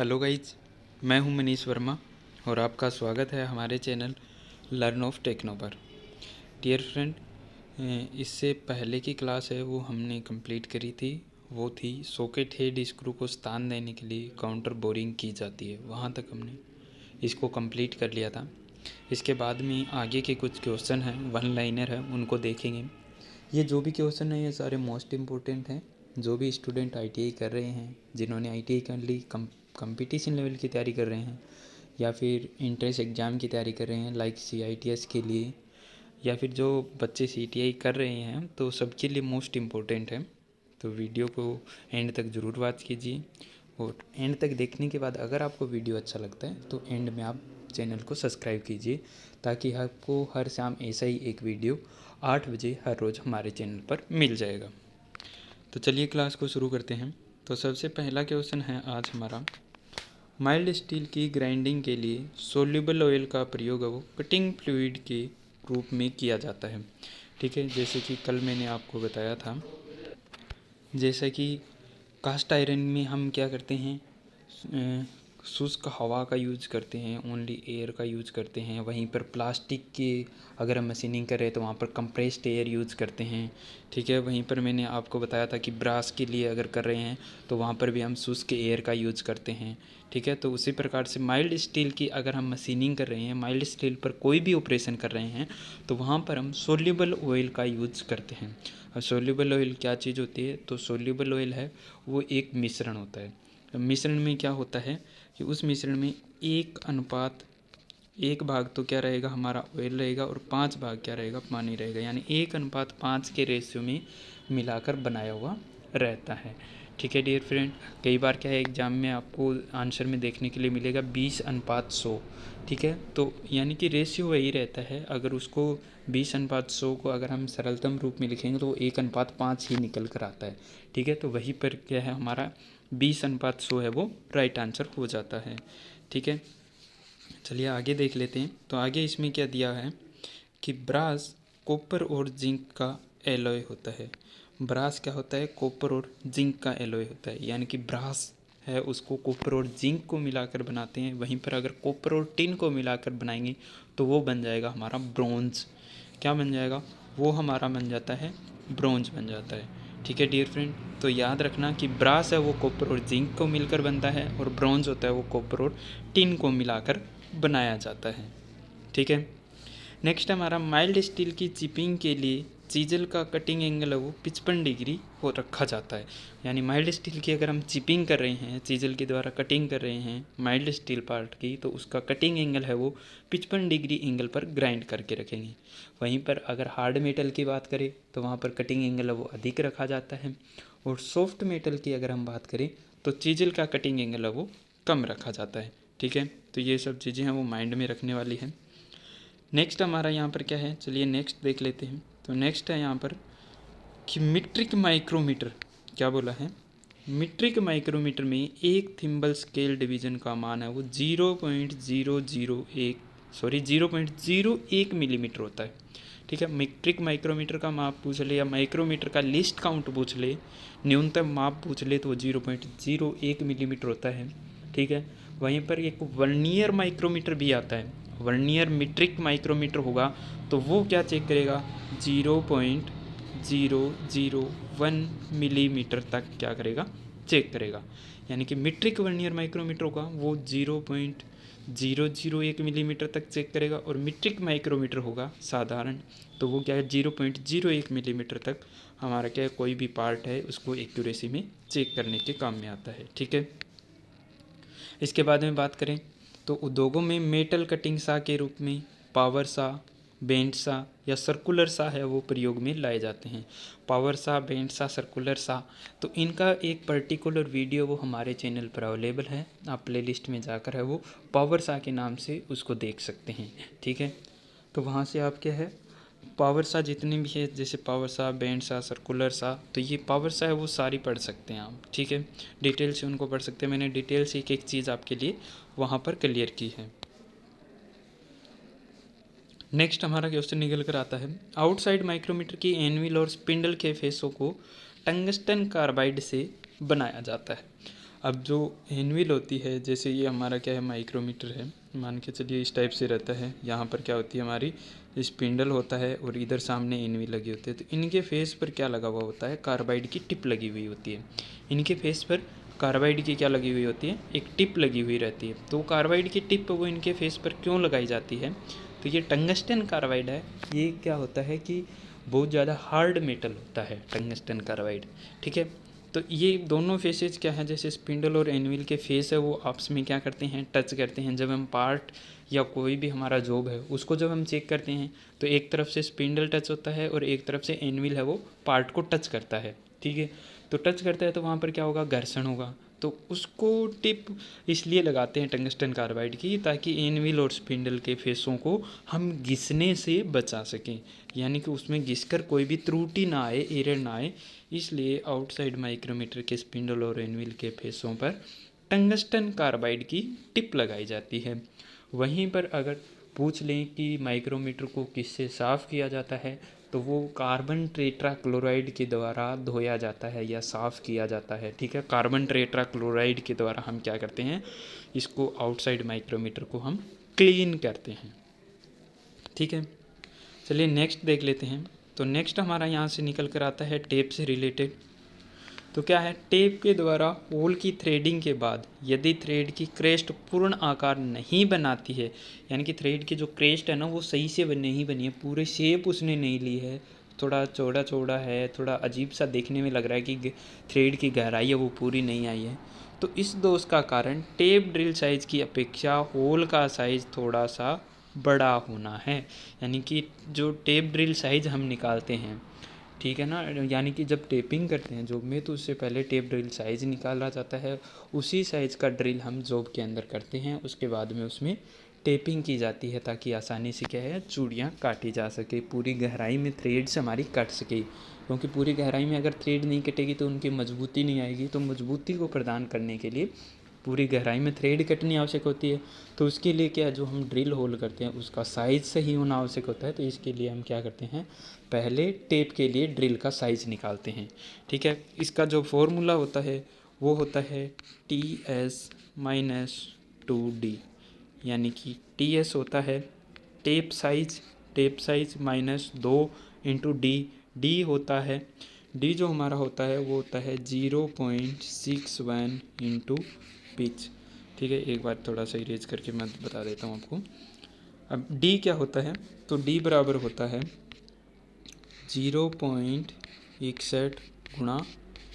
Hello guys, मैं हूं मनीष वर्मा और आपका स्वागत है हमारे चैनल लर्न ऑफ टेक्नो पर। डियर फ्रेंड, इससे पहले की क्लास है वो हमने कंप्लीट करी थी। वो थी सॉकेट हेड स्क्रू को स्थान देने के लिए काउंटर बोरिंग की जाती है। वहाँ तक हमने इसको कंप्लीट कर लिया था। इसके बाद में आगे के कुछ क्वेश्चन हैं, वन लाइनर है, उनको देखेंगे। ये जो भी क्वेश्चन है ये सारे मोस्ट इम्पोर्टेंट हैं। जो भी स्टूडेंट आईटीआई कर रहे हैं, जिन्होंने आईटीआई कर ली, कंपटीशन लेवल की तैयारी कर रहे हैं या फिर इंट्रेंस एग्ज़ाम की तैयारी कर रहे हैं लाइक सीआईटीएस के लिए, या फिर जो बच्चे सीटीआई कर रहे हैं, तो सबके लिए मोस्ट इम्पोर्टेंट है। तो वीडियो को एंड तक ज़रूर वॉच कीजिए और एंड तक देखने के बाद अगर आपको वीडियो अच्छा लगता है तो एंड में आप चैनल को सब्सक्राइब कीजिए, ताकि आपको हर शाम ऐसा ही एक वीडियो 8 बजे हर रोज़ हमारे चैनल पर मिल जाएगा। तो चलिए क्लास को शुरू करते हैं। तो सबसे पहला क्वेश्चन है आज हमारा, माइल्ड स्टील की ग्राइंडिंग के लिए सोल्यूबल ऑयल का प्रयोग वो कटिंग फ्लूइड के रूप में किया जाता है। ठीक है, जैसे कि कल मैंने आपको बताया था, जैसे कि कास्ट आयरन में हम क्या करते हैं, शुष्क हवा का यूज़ करते हैं, ओनली एयर का यूज़ करते हैं। वहीं पर प्लास्टिक के अगर हम मशीनिंग कर रहे हैं तो वहाँ पर कंप्रेस्ड एयर यूज़ करते हैं। ठीक है, वहीं पर मैंने आपको बताया था कि ब्रास के लिए अगर कर रहे हैं तो वहाँ पर भी हम शुष्क एयर का यूज़ करते हैं। ठीक है, तो उसी प्रकार से माइल्ड स्टील की अगर हम मशीनिंग कर रहे हैं, माइल्ड स्टील पर कोई भी ऑपरेशन कर रहे हैं, तो वहाँ पर हम सोल्यूबल ऑयल का यूज़ करते हैं। और सोल्यूबल ऑयल क्या चीज़ होती है? तो सोल्यूबल ऑयल है वो एक मिश्रण होता है। मिश्रण में क्या होता है कि उस मिश्रण में 1:1 तो क्या रहेगा, हमारा ऑयल रहेगा, और 5 भाग क्या रहेगा, पानी रहेगा। यानी 1:5 के रेशियो में मिलाकर बनाया हुआ रहता है। ठीक है डियर फ्रेंड, कई बार क्या है एग्जाम में आपको आंसर में देखने के लिए मिलेगा 20:100। ठीक है, तो यानी कि रेशियो वही रहता है। अगर उसको 20:100 को अगर हम सरलतम रूप में लिखेंगे तो 1:5 ही निकल कर आता है। ठीक है, तो वहीं पर क्या है, हमारा 20:100 है वो राइट आंसर हो जाता है। ठीक है, चलिए आगे देख लेते हैं। तो आगे इसमें क्या दिया है कि ब्रास कॉपर और जिंक का एलॉय होता है। ब्रास क्या होता है? कॉपर और जिंक का एलॉय होता है। यानी कि ब्रास है उसको कॉपर और जिंक को मिलाकर बनाते हैं। वहीं पर अगर कॉपर और टिन को मिलाकर बनाएंगे तो वो बन जाएगा हमारा ब्रोंज। क्या बन जाएगा? वो हमारा बन जाता है ब्रोंज बन जाता है। ठीक है डियर फ्रेंड, तो याद रखना कि ब्रास है वो कॉपर और जिंक को मिलकर बनता है, और ब्रोंज होता है वो कॉपर और टिन को मिलाकर बनाया जाता है। ठीक है, नेक्स्ट हमारा माइल्ड स्टील की चिपिंग के लिए चीजल का कटिंग एंगल है वो 55 डिग्री हो रखा जाता है। यानी माइल्ड स्टील की अगर हम चिपिंग कर रहे हैं, चीजल के द्वारा कटिंग कर रहे हैं माइल्ड स्टील पार्ट की, तो उसका कटिंग एंगल है वो 55 डिग्री एंगल पर ग्राइंड करके रखेंगे। वहीं पर अगर हार्ड मेटल की बात करें तो वहाँ पर कटिंग एंगल है वो अधिक रखा जाता है, और सॉफ्ट मेटल की अगर हम बात करें तो चीजल का कटिंग एंगल है वो कम रखा जाता है। ठीक है, तो ये सब चीज़ें हैं वो माइंड में रखने वाली हैं। नेक्स्ट हमारा यहाँ पर क्या है, चलिए नेक्स्ट देख लेते हैं। तो नेक्स्ट है यहाँ पर कि मीट्रिक माइक्रोमीटर। क्या बोला है? मीट्रिक माइक्रोमीटर में एक थिम्बल स्केल डिवीजन का मान है वो 0.01 मिलीमीटर होता है। ठीक है, मीट्रिक माइक्रोमीटर का माप पूछ ले या माइक्रोमीटर का लिस्ट काउंट पूछ ले, न्यूनतम माप पूछ ले, तो वो 0.01 मिलीमीटर होता है। ठीक है, वहीं पर एक वर्नियर माइक्रोमीटर भी आता है। वर्नियर मीट्रिक माइक्रोमीटर होगा तो वो क्या चेक करेगा, 0.001 मिलीमीटर तक क्या करेगा, चेक करेगा। यानी कि मीट्रिक वर्नियर माइक्रोमीटर होगा वो 0.001 मिलीमीटर तक चेक करेगा, और मीट्रिक माइक्रोमीटर होगा साधारण तो वो क्या है 0.01 मिलीमीटर तक हमारा क्या है कोई भी पार्ट है उसको एक्यूरेसी में चेक करने के काम में आता है। ठीक है, इसके बाद में बात करें तो उद्योगों में मेटल कटिंग सा के रूप में पावर सा, बेंड सा या सर्कुलर सा है वो प्रयोग में लाए जाते हैं। पावर सा, बेंड सा, सर्कुलर सा, तो इनका एक पर्टिकुलर वीडियो वो हमारे चैनल पर अवेलेबल है। आप प्लेलिस्ट में जाकर है वो पावर सा के नाम से उसको देख सकते हैं। ठीक है, तो वहाँ से आप क्या है पावर सा जितने भी है, जैसे पावर सा, बैंड सा, सर्कुलर सा, तो ये पावर सा है वो सारी पढ़ सकते हैं आप। ठीक है, डिटेल से उनको पढ़ सकते हैं। मैंने डिटेल से एक एक चीज़ आपके लिए वहाँ पर क्लियर की है। नेक्स्ट हमारा क्वेश्चन निकल कर आता है, आउटसाइड माइक्रोमीटर की एनविल और स्पिंडल के फेसों को टंगस्टन कार्बाइड से बनाया जाता है। अब जो एनविल होती है, जैसे ये हमारा क्या है, माइक्रोमीटर है, मान के चलिए इस टाइप से रहता है। यहाँ पर क्या होती है, हमारी स्पिंडल होता है और इधर सामने एनविल लगी होती है। तो इनके फेस पर क्या लगा हुआ होता है, कार्बाइड की टिप लगी हुई होती है। इनके फेस पर कार्बाइड की क्या लगी हुई होती है, एक टिप लगी हुई रहती है। तो कार्बाइड की टिप वो इनके फेस पर क्यों लगाई जाती है, तो ये टंगस्टन कार्बाइड है। ये क्या होता है कि बहुत ज़्यादा हार्ड मेटल होता है टंगस्टन कार्बाइड, ठीक है। तो ये दोनों फेसेज क्या हैं, जैसे स्पिंडल और एनविल के फेस है वो आपस में क्या करते हैं, टच करते हैं। जब हम पार्ट या कोई भी हमारा जॉब है उसको जब हम चेक करते हैं तो एक तरफ से स्पिंडल टच होता है और एक तरफ से एनविल है वो पार्ट को टच करता है, ठीक है। तो टच करता है तो वहाँ पर क्या होगा, घर्षण होगा। तो उसको टिप इसलिए लगाते हैं टंगस्टन कार्बाइड की, ताकि एनविल और स्पिंडल के फेसों को हम घिसने से बचा सकें, यानी कि उसमें घिसकर कोई भी त्रुटि ना आए, एरर ना आए। इसलिए आउटसाइड माइक्रोमीटर के स्पिंडल और एनविल के फेसों पर टंगस्टन कार्बाइड की टिप लगाई जाती है। वहीं पर अगर पूछ लें कि माइक्रोमीटर को किससे साफ़ किया जाता है, तो वो कार्बन टेट्राक्लोराइड के द्वारा धोया जाता है या साफ़ किया जाता है, ठीक है। कार्बन टेट्राक्लोराइड के द्वारा हम क्या करते हैं, इसको आउटसाइड माइक्रोमीटर को हम क्लीन करते हैं, ठीक है। चलिए नेक्स्ट देख लेते हैं। तो नेक्स्ट हमारा यहाँ से निकल कर आता है टेप से रिलेटेड। तो क्या है, टेप के द्वारा होल की थ्रेडिंग के बाद यदि थ्रेड की क्रेस्ट पूर्ण आकार नहीं बनाती है, यानी कि थ्रेड की जो क्रेस्ट है ना वो सही से नहीं बनी है, पूरे शेप उसने नहीं ली है, थोड़ा चौड़ा चौड़ा है, थोड़ा अजीब सा देखने में लग रहा है कि थ्रेड की गहराई है वो पूरी नहीं आई है, तो इस दोष का कारण टेप ड्रिल साइज़ की अपेक्षा होल का साइज़ थोड़ा सा बड़ा होना है। यानी कि जो टेप ड्रिल साइज़ हम निकालते हैं, ठीक है ना, यानी कि जब टेपिंग करते हैं जॉब में तो उससे पहले टेप ड्रिल साइज़ निकाला जाता है, उसी साइज़ का ड्रिल हम जॉब के अंदर करते हैं, उसके बाद में उसमें टेपिंग की जाती है ताकि आसानी से क्या है, चूड़ियाँ काटी जा सके, पूरी गहराई में थ्रेड्स हमारी कट सके। क्योंकि पूरी गहराई में अगर थ्रेड नहीं कटेगी तो उनकी मजबूती नहीं आएगी। तो मजबूती को प्रदान करने के लिए पूरी गहराई में थ्रेड कटनी आवश्यक होती है। तो उसके लिए क्या, जो हम ड्रिल होल करते हैं उसका साइज़ सही होना आवश्यक होता है। तो इसके लिए हम क्या करते हैं, पहले टेप के लिए ड्रिल का साइज़ निकालते हैं, ठीक है। इसका जो फॉर्मूला होता है वो होता है TS-2D, यानी कि TS होता है tape size minus 2 into D होता है, डी जो हमारा होता है वो होता है 0.61 इंटू पिच, ठीक है। एक बार थोड़ा सा इरेज करके मैं बता देता हूँ आपको। अब डी क्या होता है, तो डी बराबर होता है 0.61 गुणा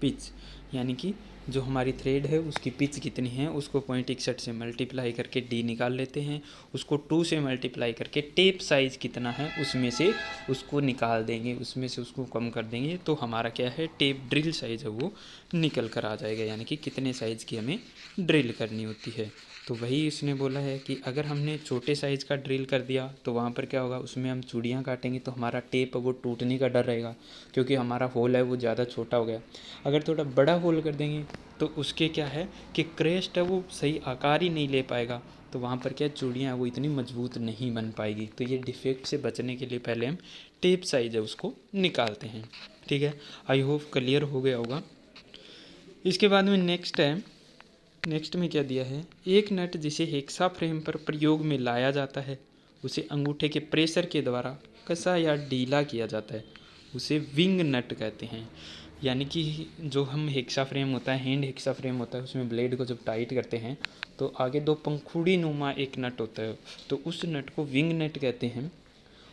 पिच, यानी कि जो हमारी थ्रेड है उसकी पिच कितनी है उसको 0.61 से मल्टीप्लाई करके डी निकाल लेते हैं, उसको 2 से मल्टीप्लाई करके टेप साइज़ कितना है उसमें से उसको निकाल देंगे, उसमें से उसको कम कर देंगे, तो हमारा क्या है, टेप ड्रिल साइज़ है वो निकल कर आ जाएगा, यानी कि कितने साइज़ की हमें ड्रिल करनी होती है। तो वही इसने बोला है कि अगर हमने छोटे साइज़ का ड्रिल कर दिया तो वहाँ पर क्या होगा, उसमें हम चूड़ियाँ काटेंगे तो हमारा टेप वो टूटने का डर रहेगा, क्योंकि हमारा होल है वो ज़्यादा छोटा हो गया। अगर थोड़ा बड़ा होल कर देंगे तो उसके क्या है कि क्रेस्ट है वो सही आकार ही नहीं ले पाएगा, तो वहाँ पर क्या चूड़ियाँ वो इतनी मजबूत नहीं बन पाएगी। तो ये डिफेक्ट से बचने के लिए पहले हम टेप साइज़ है उसको निकालते हैं, ठीक है। आई होप क्लियर हो गया होगा। इसके बाद में नेक्स्ट में क्या दिया है, एक नट जिसे हेक्सा फ्रेम पर प्रयोग में लाया जाता है उसे अंगूठे के प्रेशर के द्वारा कसा या ढीला किया जाता है, उसे विंग नट कहते हैं। यानी कि जो हम हेक्सा फ्रेम होता है, हैंड हेक्सा फ्रेम होता है, उसमें ब्लेड को जब टाइट करते हैं तो आगे 2 पंखुड़ी नुमा एक नट होता है, तो उस नट को विंग नट कहते हैं।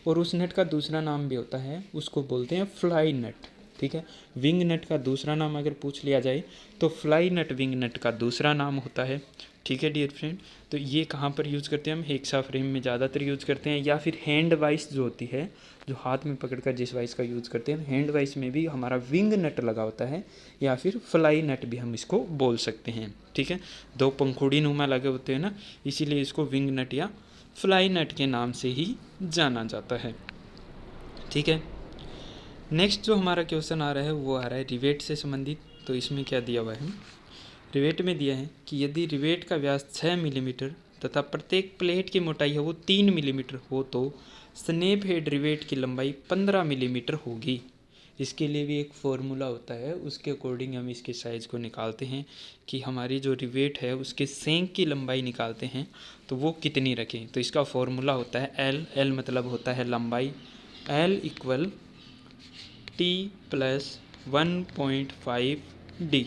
और उस नट का दूसरा नाम भी होता है, उसको बोलते हैं फ्लाई नट, ठीक है। विंग नट का दूसरा नाम अगर पूछ लिया जाए तो फ्लाई नट विंग नट का दूसरा नाम होता है, ठीक है डियर फ्रेंड। तो ये कहाँ पर यूज़ करते हैं हम, हेक्सा फ्रेम में ज़्यादातर यूज़ करते हैं, या फिर हैंड वाइस जो होती है, जो हाथ में पकड़कर जिस वाइस का यूज़ करते हैं, हैंड वाइस में भी हमारा विंग नट लगा होता है, या फिर फ्लाई नट भी हम इसको बोल सकते हैं, ठीक है। 2 पंखुड़ी नुमा लगे होते हैं ना, इसीलिए इसको विंग नट या फ्लाई नट के नाम से ही जाना जाता है, ठीक है। नेक्स्ट जो हमारा क्वेश्चन आ रहा है वो आ रहा है रिवेट से संबंधित। तो इसमें क्या दिया हुआ है, रिवेट में दिया है कि यदि रिवेट का व्यास 6 मिलीमीटर तथा प्रत्येक प्लेट की मोटाई है वो 3 मिलीमीटर हो तो स्नैप हेड रिवेट की लंबाई 15 मिलीमीटर होगी। इसके लिए भी एक फॉर्मूला होता है, उसके अकॉर्डिंग हम इसके साइज़ को निकालते हैं कि हमारी जो रिवेट है उसके सेंक की लंबाई निकालते हैं तो वो कितनी रखें। तो इसका फॉर्मूला होता है एल मतलब होता है लंबाई, L equal T plus 1.5 D,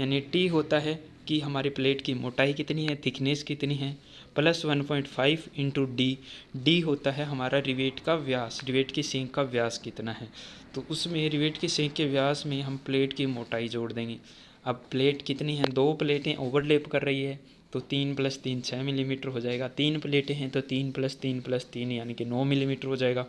यानी टी होता है कि हमारी प्लेट की मोटाई कितनी है, थिकनेस कितनी है, प्लस 1.5 इंटू डी, डी होता है हमारा रिवेट का व्यास, रिवेट की सींग का व्यास कितना है। तो उसमें रिवेट की सींग के व्यास में हम प्लेट की मोटाई जोड़ देंगे। अब प्लेट कितनी है, 2 प्लेटें ओवरलैप कर रही है तो 3 + 3 6 मिलीमीटर हो जाएगा, 3 प्लेटें हैं तो 3 + 3 + 3 यानी कि 9 मिलीमीटर हो जाएगा।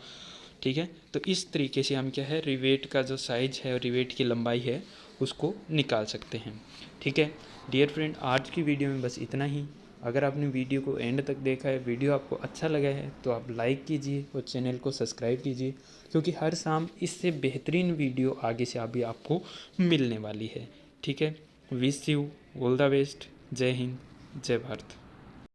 ठीक है, तो इस तरीके से हम क्या है रिवेट का जो साइज है और रिवेट की लंबाई है उसको निकाल सकते हैं। ठीक है डियर फ्रेंड, आज की वीडियो में बस इतना ही। अगर आपने वीडियो को एंड तक देखा है, वीडियो आपको अच्छा लगा है तो आप लाइक कीजिए और चैनल को सब्सक्राइब कीजिए, क्योंकि हर शाम इससे बेहतरीन वीडियो आगे से अभी आपको मिलने वाली है। ठीक है, wish you all the best. जय हिंद, जय भारत।